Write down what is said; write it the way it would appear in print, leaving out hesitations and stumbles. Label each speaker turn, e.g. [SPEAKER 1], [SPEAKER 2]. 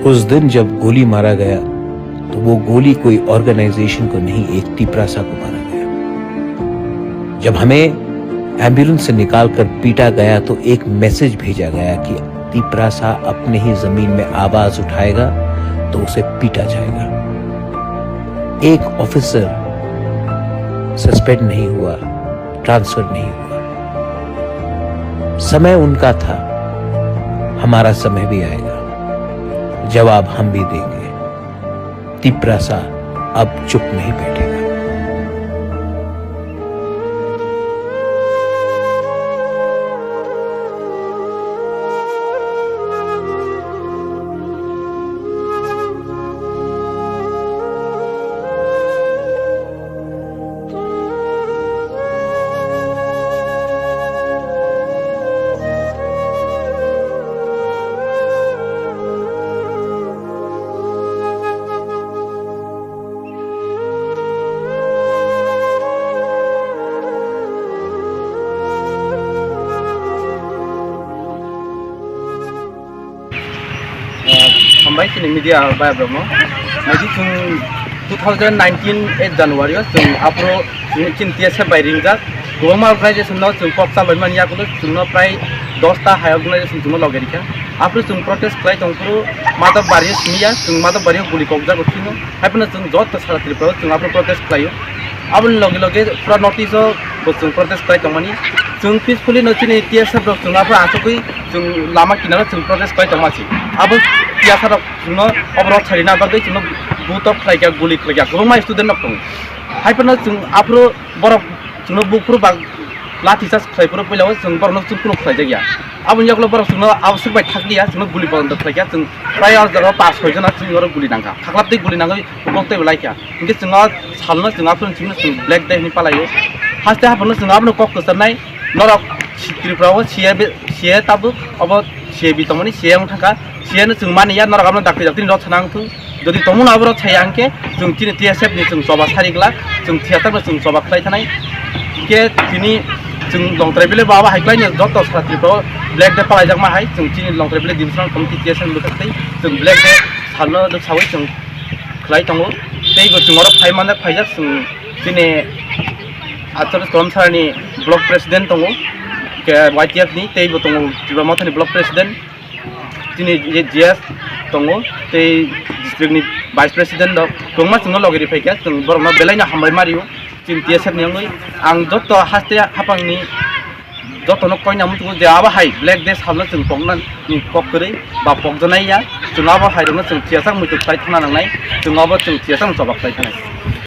[SPEAKER 1] उस दिन जब गोली मारा गया तो वो गोली कोई ऑर्गेनाइजेशन को नहीं, एक तिपरासा को मारा गया। जब हमें एम्बुलेंस से निकालकर पीटा गया तो एक मैसेज भेजा गया कि तिपरासा अपने ही जमीन में आवाज उठाएगा तो उसे पीटा जाएगा। एक ऑफिसर सस्पेंड नहीं हुआ, ट्रांसफर नहीं हुआ। समय उनका था, हमारा समय भी आएगा, जवाब हम भी देंगे। तिपरासा अब चुप नहीं बैठेगा।
[SPEAKER 2] Sampai sini media Bapak Bromo. Nanti jung 2019 Januari jung April jung cintia sebai ringjak. Goma organization no jung popsa berman ya kulo jung no prai 10 ta high organization jung lo gerikan. April jung protest klai jung pro mata bari sini jung mata bari guli kobja kotino. Hai pun jung jot ta salah tripro jung April protest klai yo. Abun loge loge pura notice o jung protest klai jung mani. Jung peacefully no cini tia sebro jung April asokui jung lama kinara jung protest klai jung masih. Abun tia sarap jung overall charina bagai jung butuh klai kya guli klai kya. Rumah student nak jung. Hai pun jung April borok jung buku pro bag latih sas klai pro pelawa jung borok jung pro klai jaga. Abun jak lo borok jung awasuk baik thak dia jung guli borok klai kya jung prior jero pas hoy jung jung borok guli nangka. Thaklap deh guli nangka bukan teh belai kya. Mungkin jung salna jung April jung black day ni palayo. Haste apun jung April kok kesernai norok Tripura sia tabu apa sia bitomani sia yang thaka sia nu jung mani ya norok apun dakti dakti rot sanang tu. Jadi tomun abro sayang ke jung cini TSF ni jung soba sari gelak jung theater ni jung soba klai thanai ke cini jung long travel bawa hai klai ni jot to sa Tripura black day palai jak ma hai jung cini long travel division committee TSF lu thaktai jung black day salno do sawi jung klai tongo tei go jung orok phai mana phai jak jung cini atur kolomsar ni block president tongo ke YTF ni tei bo tongo Tripura Motha ni block president cini GS tongo tei district ni vice president dok tongma jung logeri phai kya jung borok no belai na hambai mario cini TSF ni angoi ang jotto haste hapang ni jotto no koina mutu je aba hai black day salno jung pongnan ni kokkorei ba pokjanai ya jung aba hai no jung TSF mutu klai thana nangnai jung aba jung TSF soba klai thanai